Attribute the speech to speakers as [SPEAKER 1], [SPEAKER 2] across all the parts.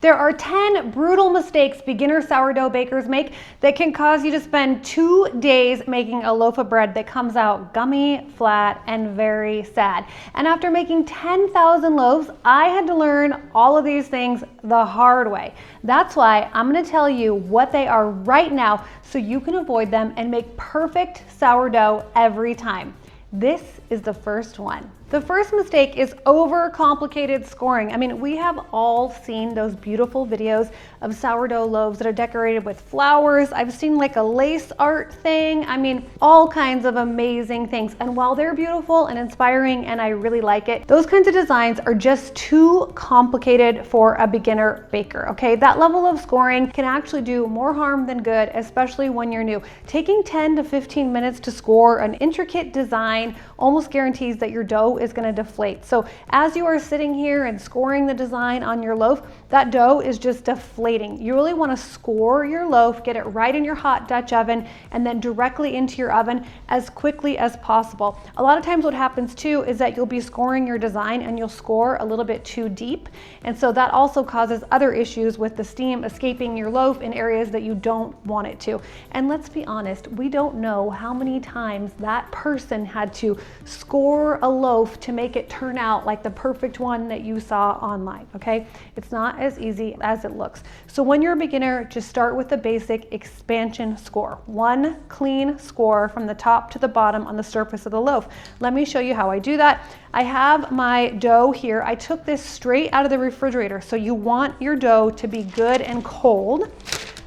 [SPEAKER 1] There are 10 brutal mistakes beginner sourdough bakers make that can cause you to spend 2 days making a loaf of bread that comes out gummy, flat, and very sad. And after making 10,000 loaves, I had to learn all of these things the hard way. That's why I'm going to tell you what they are right now so you can avoid them and make perfect sourdough every time. This is the first one. The first mistake is overcomplicated scoring. I mean, we have all seen those beautiful videos of sourdough loaves that are decorated with flowers. I've seen like a lace art thing. I mean, all kinds of amazing things. And while they're beautiful and inspiring and I really like it, those kinds of designs are just too complicated for a beginner baker, okay? That level of scoring can actually do more harm than good, especially when you're new. Taking 10 to 15 minutes to score an intricate design almost guarantees that your dough is going to deflate. So as you are sitting here and scoring the design on your loaf, that dough is just deflating. You really want to score your loaf, get it right in your hot Dutch oven, and then directly into your oven as quickly as possible. A lot of times what happens too is that you'll be scoring your design and you'll score a little bit too deep. And so that also causes other issues with the steam escaping your loaf in areas that you don't want it to. And let's be honest, we don't know how many times that person had to score a loaf to make it turn out like the perfect one that you saw online, okay? It's not as easy as it looks. So when you're a beginner, just start with the basic expansion score. One clean score from the top to the bottom on the surface of the loaf. Let me show you how I do that. I have my dough here. I took this straight out of the refrigerator. So you want your dough to be good and cold.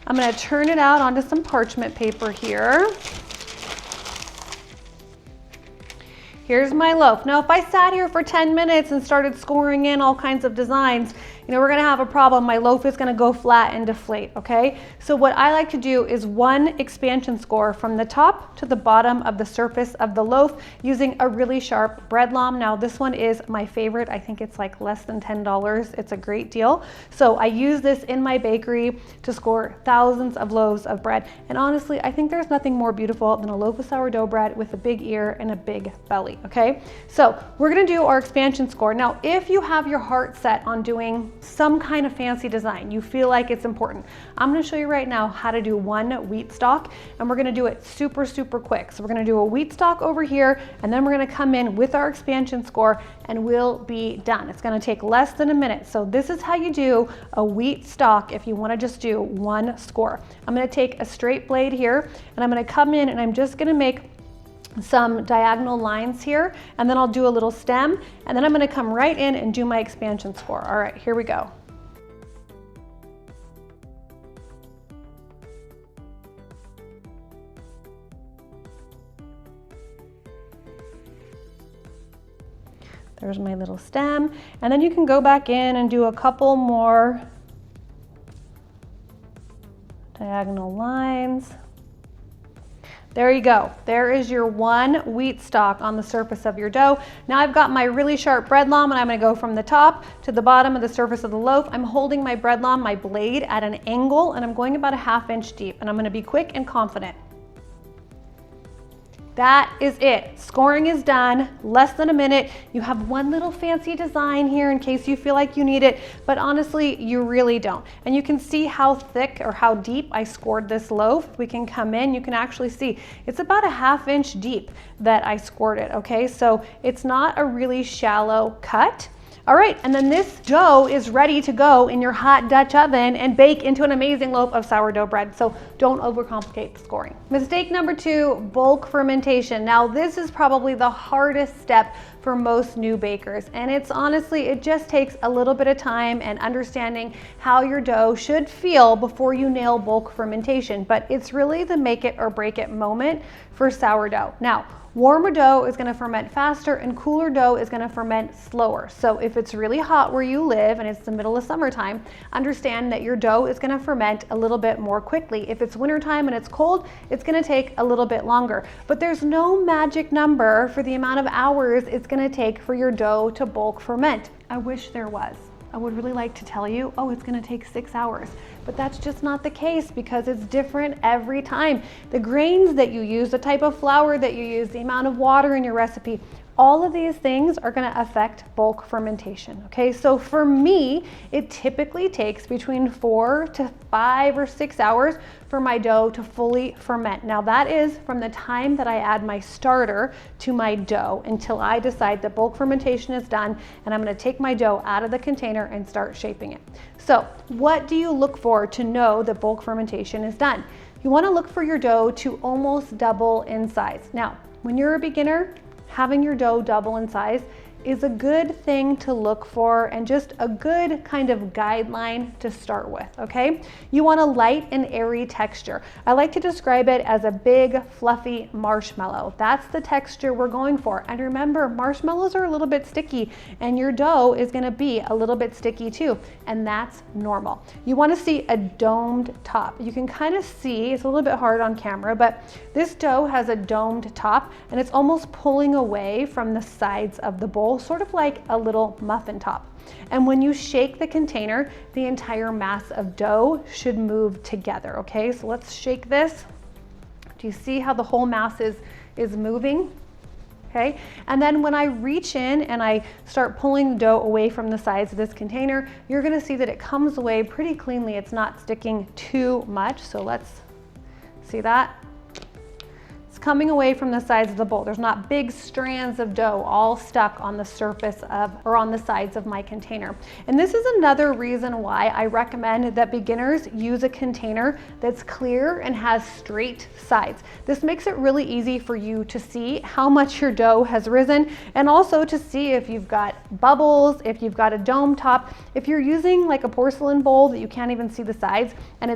[SPEAKER 1] I'm gonna turn it out onto some parchment paper here. Here's my loaf. Now, if I sat here for 10 minutes and started scoring in all kinds of designs, we're gonna have a problem. My loaf is gonna go flat and deflate, okay? So what I like to do is one expansion score from the top to the bottom of the surface of the loaf using a really sharp bread lom. Now, this one is my favorite. I think it's like less than $10. It's a great deal. So I use this in my bakery to score thousands of loaves of bread. And honestly, I think there's nothing more beautiful than a loaf of sourdough bread with a big ear and a big belly, okay? So we're gonna do our expansion score. Now, if you have your heart set on doing some kind of fancy design, you feel like it's important, I'm going to show you right now how to do one wheat stalk, and we're going to do it super quick. So we're going to do a wheat stalk over here, and then we're going to come in with our expansion score and we'll be done. It's going to take less than a minute. So this is how you do a wheat stalk if you want to just do one score. I'm going to take a straight blade here and I'm going to come in and I'm just going to make some diagonal lines here, and then I'll do a little stem, and then I'm going to come right in and do my expansion score. All right, here we go. There's my little stem, and then you can go back in and do a couple more diagonal lines. There you go. There is your one wheat stalk on the surface of your dough. Now I've got my really sharp bread lom, and I'm going to go from the top to the bottom of the surface of the loaf. I'm holding my bread lom, my blade, at an angle, and I'm going about a ½ inch deep, and I'm going to be quick and confident. That is it. Scoring is done. Less than a minute. You have one little fancy design here in case you feel like you need it, but honestly, you really don't. And you can see how thick or how deep I scored this loaf. We can come in, you can actually see it's about a ½ inch deep that I scored it, okay? So it's not a really shallow cut. All right, and then this dough is ready to go in your hot Dutch oven and bake into an amazing loaf of sourdough bread. So don't overcomplicate the scoring. Mistake number 2, bulk fermentation. Now this is probably the hardest step for most new bakers. And it's honestly, it just takes a little bit of time and understanding how your dough should feel before you nail bulk fermentation. But it's really the make it or break it moment for sourdough. Now, warmer dough is going to ferment faster and cooler dough is going to ferment slower. So if it's really hot where you live and it's the middle of summertime, understand that your dough is going to ferment a little bit more quickly. If it's wintertime and it's cold, it's going to take a little bit longer. But there's no magic number for the amount of hours it's going to take for your dough to bulk ferment. I wish there was. I would really like to tell you, oh, it's going to take 6 hours. But that's just not the case because it's different every time. The grains that you use, the type of flour that you use, the amount of water in your recipe, all of these things are going to affect bulk fermentation. Okay, so for me, it typically takes between 4 to 5 or 6 hours for my dough to fully ferment. Now that is from the time that I add my starter to my dough until I decide that bulk fermentation is done and I'm going to take my dough out of the container and start shaping it. So what do you look for to know that bulk fermentation is done? You want to look for your dough to almost double in size. Now, when you're a beginner, having your dough double in size is a good thing to look for and just a good kind of guideline to start with, okay? You want a light and airy texture. I like to describe it as a big fluffy marshmallow. That's the texture we're going for. And remember, marshmallows are a little bit sticky and your dough is gonna be a little bit sticky too, and that's normal. You wanna see a domed top. You can kind of see, it's a little bit hard on camera, but this dough has a domed top and it's almost pulling away from the sides of the bowl, sort of like a little muffin top. And when you shake the container, the entire mass of dough should move together, okay? So let's shake this. Do you see how the whole mass is moving? Okay, and then when I reach in and I start pulling the dough away from the sides of this container, you're gonna see that it comes away pretty cleanly. It's not sticking too much, so let's see that. Coming away from the sides of the bowl. There's not big strands of dough all stuck on the surface of, or on the sides of my container. And this is another reason why I recommend that beginners use a container that's clear and has straight sides. This makes it really easy for you to see how much your dough has risen and also to see if you've got bubbles, if you've got a dome top. If you're using like a porcelain bowl that you can't even see the sides and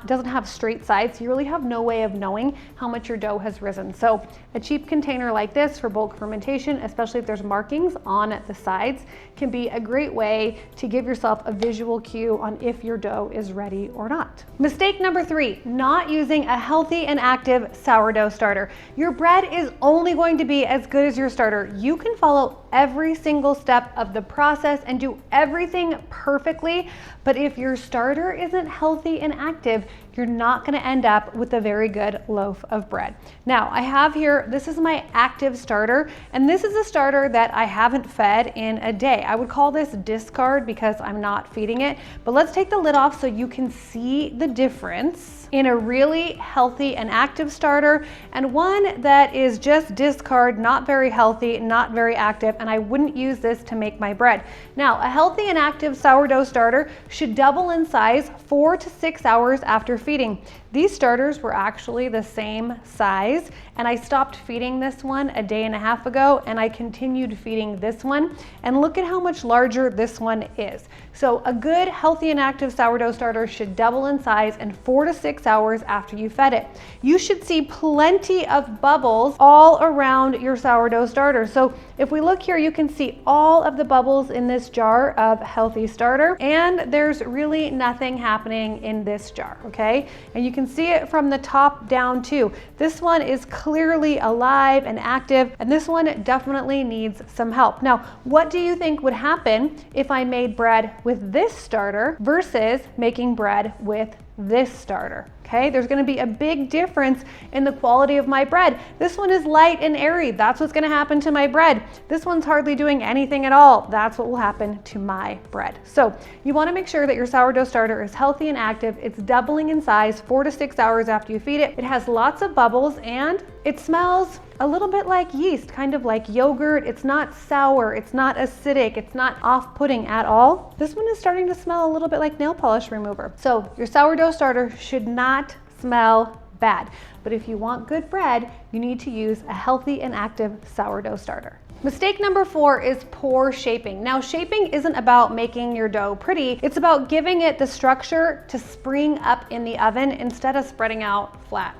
[SPEAKER 1] doesn't have straight sides, you really have no way of knowing how much your dough has risen. So a cheap container like this for bulk fermentation, especially if there's markings on the sides, can be a great way to give yourself a visual cue on if your dough is ready or not. Mistake number 3, not using a healthy and active sourdough starter. Your bread is only going to be as good as your starter. You can follow every single step of the process and do everything perfectly, but if your starter isn't healthy and active, you're not going to end up with a very good loaf of bread. Now, I have here, this is my active starter, and this is a starter that I haven't fed in a day. I would call this discard because I'm not feeding it, but let's take the lid off so you can see the difference in a really healthy and active starter and one that is just discard, not very healthy, not very active, and I wouldn't use this to make my bread. Now, a healthy and active sourdough starter should double in size 4 to 6 hours after feeding. These starters were actually the same size, and I stopped feeding this one a day and a half ago, and I continued feeding this one, and look at how much larger this one is. So a good, healthy, and active sourdough starter should double in size in 4 to 6 hours after you fed it. You should see plenty of bubbles all around your sourdough starter. So if we look here, you can see all of the bubbles in this jar of healthy starter, and there's really nothing happening in this jar, okay? And you can see it from the top down too. This one is clearly alive and active, and this one definitely needs some help. Now, what do you think would happen if I made bread with this starter versus making bread with this starter? Okay, there's going to be a big difference in the quality of my bread. This one is light and airy. That's what's going to happen to my bread. This one's hardly doing anything at all. That's what will happen to my bread. So you want to make sure that your sourdough starter is healthy and active. It's doubling in size 4 to 6 hours after you feed it. It has lots of bubbles and it smells a little bit like yeast, kind of like yogurt. It's not sour, it's not acidic, it's not off-putting at all. This one is starting to smell a little bit like nail polish remover. So your sourdough starter should not smell bad. But if you want good bread, you need to use a healthy and active sourdough starter. Mistake number 4 is poor shaping. Now, shaping isn't about making your dough pretty. It's about giving it the structure to spring up in the oven instead of spreading out flat.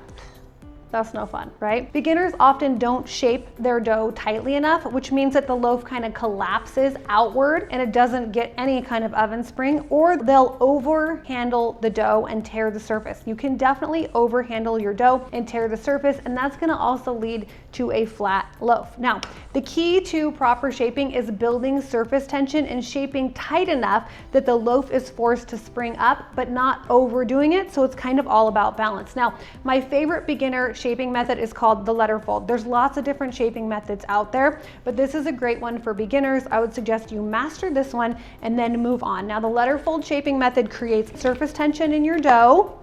[SPEAKER 1] That's no fun, right? Beginners often don't shape their dough tightly enough, which means that the loaf kind of collapses outward and it doesn't get any kind of oven spring, or they'll overhandle the dough and tear the surface. You can definitely overhandle your dough and tear the surface, and that's gonna also lead to a flat loaf. Now, the key to proper shaping is building surface tension and shaping tight enough that the loaf is forced to spring up, but not overdoing it, so it's kind of all about balance. Now, my favorite beginner shaping method is called the letter fold. There's lots of different shaping methods out there, but this is a great one for beginners. I would suggest you master this one and then move on. Now the letter fold shaping method creates surface tension in your dough,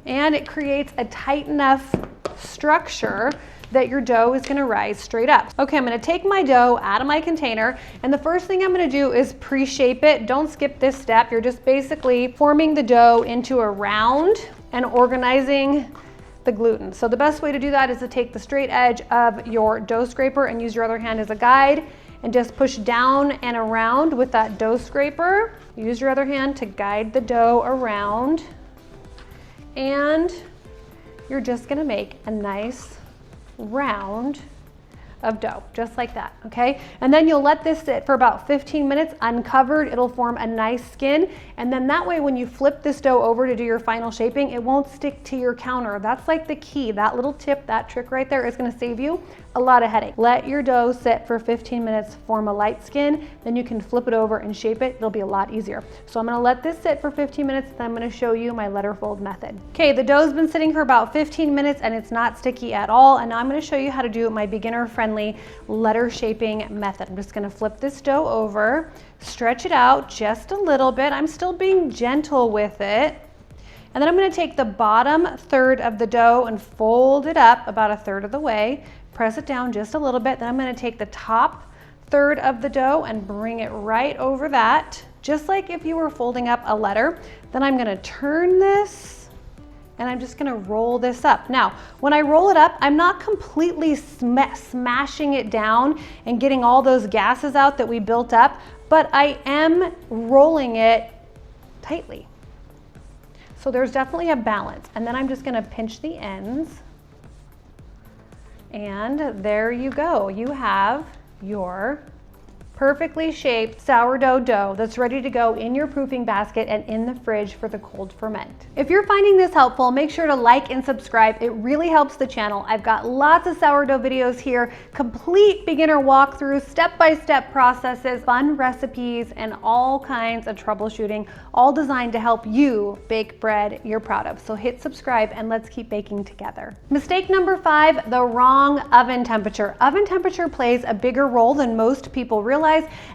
[SPEAKER 1] and it creates a tight enough structure that your dough is gonna rise straight up. Okay, I'm gonna take my dough out of my container, and the first thing I'm gonna do is pre-shape it. Don't skip this step. You're just basically forming the dough into a round and organizing the gluten. So the best way to do that is to take the straight edge of your dough scraper and use your other hand as a guide and just push down and around with that dough scraper. Use your other hand to guide the dough around, and you're just gonna make a nice round of dough, just like that, okay? And then you'll let this sit for about 15 minutes uncovered. It'll form a nice skin, and then that way when you flip this dough over to do your final shaping, it won't stick to your counter. That's like the key. That little tip, that trick right there is gonna save you a lot of headache. Let your dough sit for 15 minutes, form a light skin, then you can flip it over and shape it. It'll be a lot easier. So I'm gonna let this sit for 15 minutes, then I'm gonna show you my letter fold method. Okay, the dough's been sitting for about 15 minutes and it's not sticky at all, and now I'm gonna show you how to do my beginner-friendly letter shaping method. I'm just gonna flip this dough over, stretch it out just a little bit. I'm still being gentle with it. And then I'm gonna take the bottom third of the dough and fold it up about a third of the way, press it down just a little bit. Then I'm gonna take the top third of the dough and bring it right over that, just like if you were folding up a letter. Then I'm gonna turn this and I'm just gonna roll this up. Now, when I roll it up, I'm not completely smashing it down and getting all those gases out that we built up, but I am rolling it tightly. So there's definitely a balance. And then I'm just gonna pinch the ends. And there you go. You have your perfectly shaped sourdough dough that's ready to go in your proofing basket and in the fridge for the cold ferment. If you're finding this helpful, make sure to like and subscribe. It really helps the channel. I've got lots of sourdough videos here, complete beginner walkthroughs, step-by-step processes, fun recipes, and all kinds of troubleshooting, all designed to help you bake bread you're proud of. So hit subscribe and let's keep baking together. Mistake number 5, the wrong oven temperature. Oven temperature plays a bigger role than most people realize,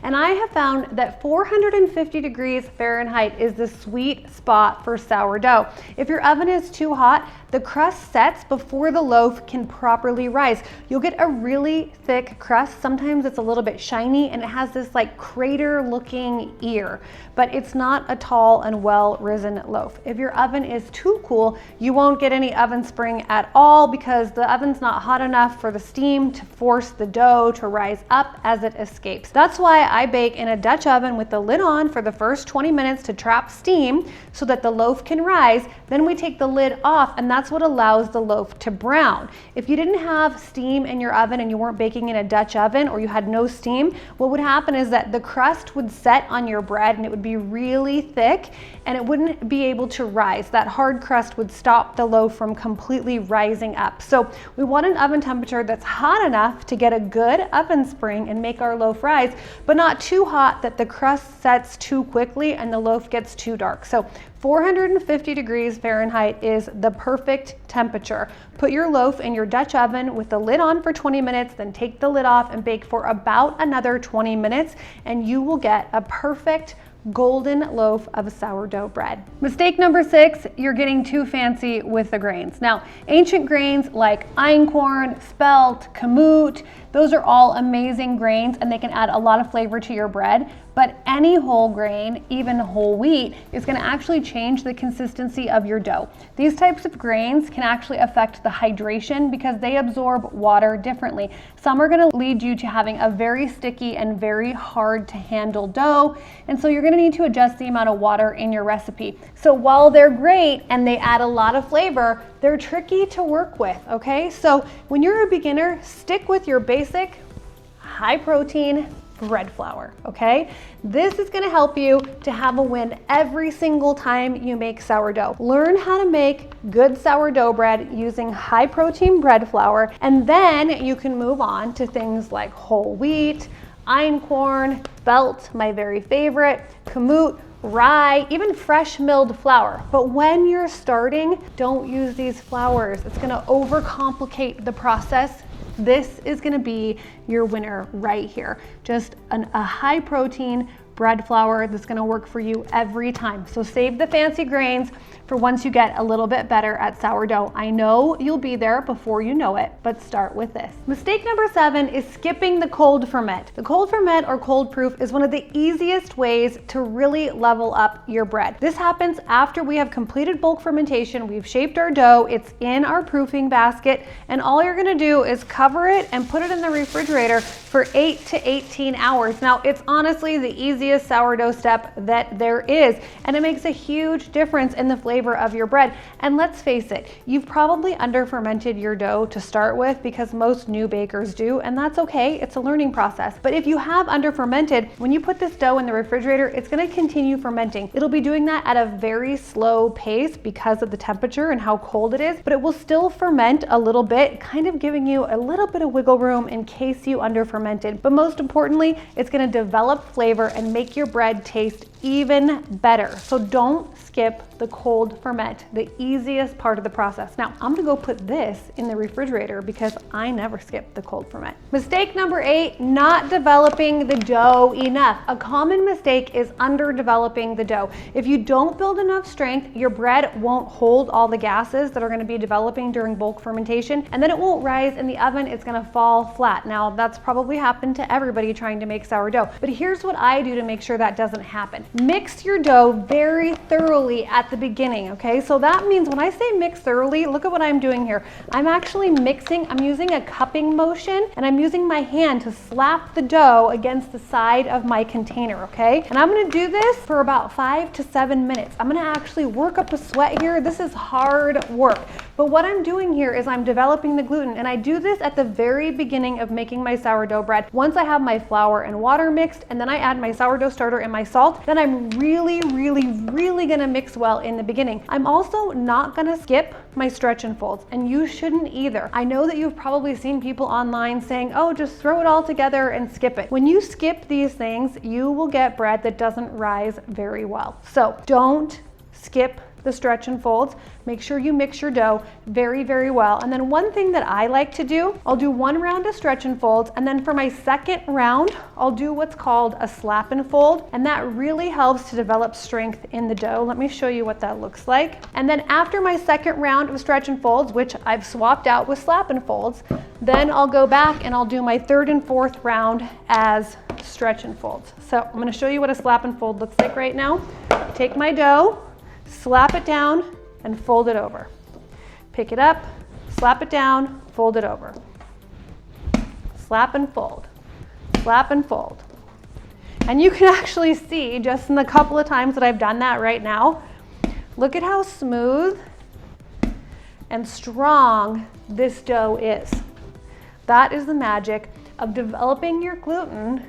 [SPEAKER 1] and I have found that 450 degrees Fahrenheit is the sweet spot for sourdough. If your oven is too hot, the crust sets before the loaf can properly rise. You'll get a really thick crust. Sometimes it's a little bit shiny and it has this like crater looking ear, but it's not a tall and well risen loaf. If your oven is too cool, you won't get any oven spring at all because the oven's not hot enough for the steam to force the dough to rise up as it escapes. That's why I bake in a Dutch oven with the lid on for the first 20 minutes to trap steam so that the loaf can rise. Then we take the lid off, and that's what allows the loaf to brown. If you didn't have steam in your oven and you weren't baking in a Dutch oven, or you had no steam, what would happen is that the crust would set on your bread and it would be really thick and it wouldn't be able to rise. That hard crust would stop the loaf from completely rising up. So we want an oven temperature that's hot enough to get a good oven spring and make our loaf rise, but not too hot that the crust sets too quickly and the loaf gets too dark. So 450 degrees Fahrenheit is the perfect temperature. Put your loaf in your Dutch oven with the lid on for 20 minutes, then take the lid off and bake for about another 20 minutes, and you will get a perfect golden loaf of sourdough bread. Mistake number 6, you're getting too fancy with the grains. Now, ancient grains like einkorn, spelt, kamut, those are all amazing grains and they can add a lot of flavor to your bread, but any whole grain, even whole wheat, is going to actually change the consistency of your dough. These types of grains can actually affect the hydration because they absorb water differently. Some are going to lead you to having a very sticky and very hard to handle dough, and so you're going to need to adjust the amount of water in your recipe. So while they're great and they add a lot of flavor, they're tricky to work with, okay? So when you're a beginner, stick with your basic high protein bread flour, okay? This is gonna help you to have a win every single time you make sourdough. Learn how to make good sourdough bread using high protein bread flour, and then you can move on to things like whole wheat, einkorn, spelt, my very favorite, kamut, rye, even fresh milled flour. But when you're starting, don't use these flours. It's gonna overcomplicate the process. This is gonna be your winner right here. Just a high protein bread flour that's gonna work for you every time. So save the fancy grains for once you get a little bit better at sourdough. I know you'll be there before you know it, but start with this. Mistake number 7 is skipping the cold ferment. The cold ferment or cold proof is one of the easiest ways to really level up your bread. This happens after we have completed bulk fermentation, we've shaped our dough, it's in our proofing basket, and all you're gonna do is cover it and put it in the refrigerator for 8 to 18 hours. Now, it's honestly the easiest sourdough step that there is, and it makes a huge difference in the flavor of your bread. And let's face it, you've probably under fermented your dough to start with, because most new bakers do, and that's okay, it's a learning process. But if you have under fermented, when you put this dough in the refrigerator, it's gonna continue fermenting. It'll be doing that at a very slow pace because of the temperature and how cold it is, but it will still ferment a little bit, kind of giving you a little bit of wiggle room in case you under fermented. But most importantly, it's gonna develop flavor and make your bread taste even better. So don't skip the cold ferment, the easiest part of the process. Now, I'm gonna go put this in the refrigerator because I never skip the cold ferment. Mistake number 8, not developing the dough enough. A common mistake is underdeveloping the dough. If you don't build enough strength, your bread won't hold all the gases that are gonna be developing during bulk fermentation, and then it won't rise in the oven, it's gonna fall flat. Now, that's probably happened to everybody trying to make sourdough, but here's what I do to make sure that doesn't happen. Mix your dough very thoroughly at the beginning, okay? So that means when I say mix thoroughly, look at what I'm doing here. I'm actually mixing, I'm using a cupping motion, and I'm using my hand to slap the dough against the side of my container, okay? And I'm gonna do this for about 5 to 7 minutes. I'm gonna actually work up a sweat here. This is hard work. But what I'm doing here is I'm developing the gluten, and I do this at the very beginning of making my sourdough bread. Once I have my flour and water mixed, and then I add my sourdough starter and my salt, then I'm really gonna mix well in the beginning. I'm also not gonna skip my stretch and folds, and you shouldn't either. I know that you've probably seen people online saying, oh, just throw it all together and skip it. When you skip these things, you will get bread that doesn't rise very well. So don't skip the stretch and folds. Make sure you mix your dough very well. And then one thing that I like to do, I'll do 1 round of stretch and folds, and then for my second round, I'll do what's called a slap and fold, and that really helps to develop strength in the dough. Let me show you what that looks like. And then after my second round of stretch and folds, which I've swapped out with slap and folds, then I'll go back and I'll do my 3rd and 4th round as stretch and folds. So I'm gonna show you what a slap and fold looks like right now. Take my dough, slap it down, and fold it over. Pick it up, slap it down, fold it over. Slap and fold, slap and fold. And you can actually see just in the couple of times that I've done that right now, look at how smooth and strong this dough is. That is the magic of developing your gluten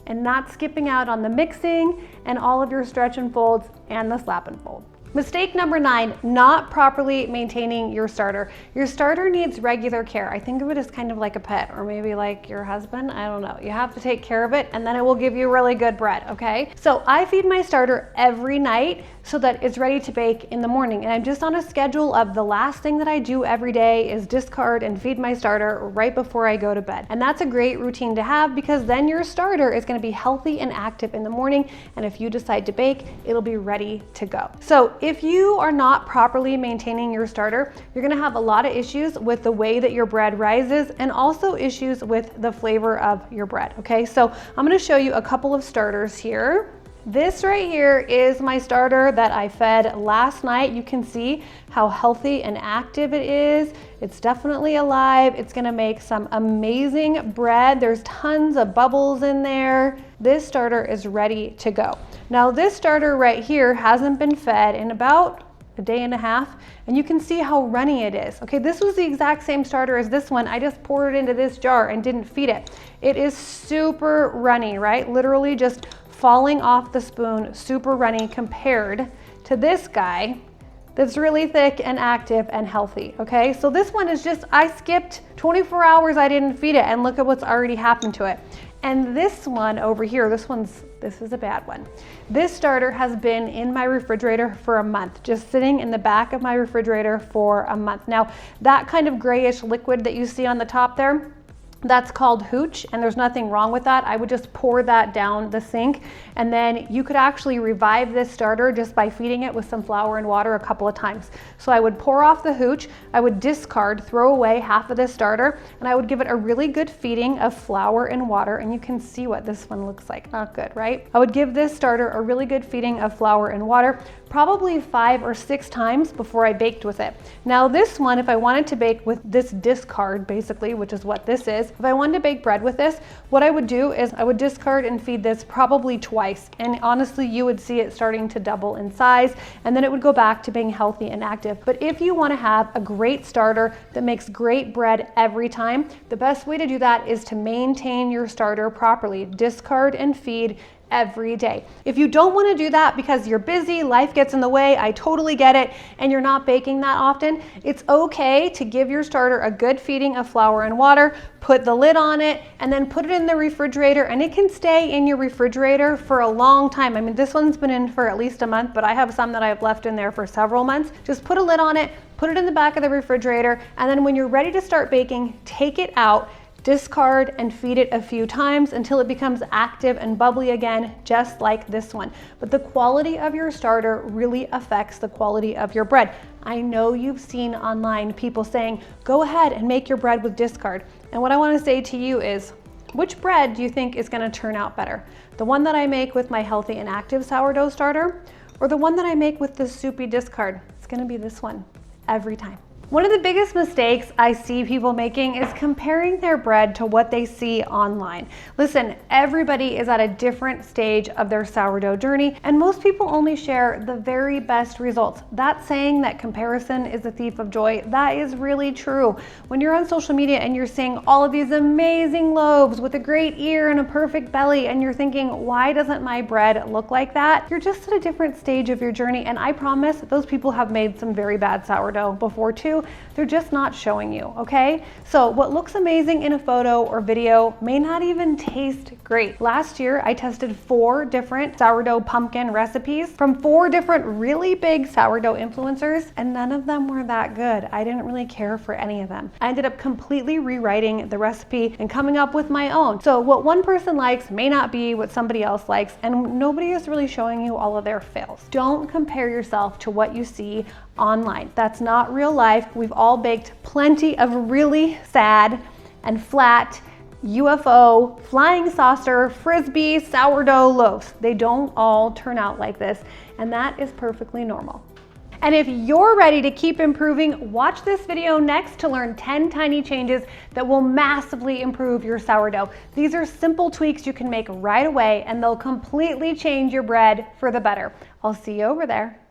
[SPEAKER 1] and not skipping out on the mixing and all of your stretch and folds and the slap and fold. Mistake number 9, not properly maintaining your starter. Your starter needs regular care. I think of it as kind of like a pet, or maybe like your husband, I don't know. You have to take care of it, and then it will give you really good bread, okay? So I feed my starter every night so that it's ready to bake in the morning. And I'm just on a schedule of the last thing that I do every day is discard and feed my starter right before I go to bed. And that's a great routine to have, because then your starter is gonna be healthy and active in the morning, and if you decide to bake, it'll be ready to go. So if you are not properly maintaining your starter, you're gonna have a lot of issues with the way that your bread rises, and also issues with the flavor of your bread, okay? So I'm gonna show you a couple of starters here. This right here is my starter that I fed last night. You can see how healthy and active it is. It's definitely alive. It's gonna make some amazing bread. There's tons of bubbles in there. This starter is ready to go. Now this starter right here hasn't been fed in about a day and a half, and you can see how runny it is. Okay, this was the exact same starter as this one. I just poured it into this jar and didn't feed it. It is super runny, right? Literally just falling off the spoon, super runny, compared to this guy that's really thick and active and healthy, okay? So this one is just, I skipped 24 hours, I didn't feed it, and look at what's already happened to it. And this one over here, this one's This is a bad one. This starter has been in my refrigerator for a month, just sitting in the back of my refrigerator for a month. Now, that kind of grayish liquid that you see on the top there, that's called hooch, and there's nothing wrong with that. I would just pour that down the sink, and then you could actually revive this starter just by feeding it with some flour and water a couple of times. So I would pour off the hooch, I would discard, throw away half of this starter, and I would give it a really good feeding of flour and water, and you can see what this one looks like. Not good, right? I would give this starter a really good feeding of flour and water, probably 5 or 6 times before I baked with it. Now this one, if I wanted to bake with this discard, basically, which is what this is, if I wanted to bake bread with this, what I would do is I would discard and feed this probably twice. And honestly, you would see it starting to double in size, and then it would go back to being healthy and active. But if you want to have a great starter that makes great bread every time, the best way to do that is to maintain your starter properly. Discard and feed every day. If you don't want to do that because you're busy, life gets in the way, I totally get it, and you're not baking that often, it's okay to give your starter a good feeding of flour and water, put the lid on it, and then put it in the refrigerator, and it can stay in your refrigerator for a long time. I mean, this one's been in for at least a month, but I have some that I've left in there for several months. Just put a lid on it, put it in the back of the refrigerator, and then when you're ready to start baking, take it out, discard and feed it a few times until it becomes active and bubbly again, just like this one. But the quality of your starter really affects the quality of your bread. I know you've seen online people saying, go ahead and make your bread with discard. And what I want to say to you is, which bread do you think is going to turn out better? The one that I make with my healthy and active sourdough starter, or the one that I make with the soupy discard? It's going to be this one every time. One of the biggest mistakes I see people making is comparing their bread to what they see online. Listen, everybody is at a different stage of their sourdough journey, and most people only share the very best results. That saying that comparison is a thief of joy, that is really true. When you're on social media and you're seeing all of these amazing loaves with a great ear and a perfect belly, and you're thinking, why doesn't my bread look like that? You're just at a different stage of your journey, and I promise those people have made some very bad sourdough before too. They're just not showing you, okay? So what looks amazing in a photo or video may not even taste great. Last year, I tested 4 different sourdough pumpkin recipes from 4 different really big sourdough influencers, and none of them were that good. I didn't really care for any of them. I ended up completely rewriting the recipe and coming up with my own. So what one person likes may not be what somebody else likes, and nobody is really showing you all of their fails. Don't compare yourself to what you see online. That's not real life. We've all baked plenty of really sad and flat UFO, flying saucer, frisbee, sourdough loaves. They don't all turn out like this, and that is perfectly normal. And if you're ready to keep improving, watch this video next to learn 10 tiny changes that will massively improve your sourdough. These are simple tweaks you can make right away, and they'll completely change your bread for the better. I'll see you over there.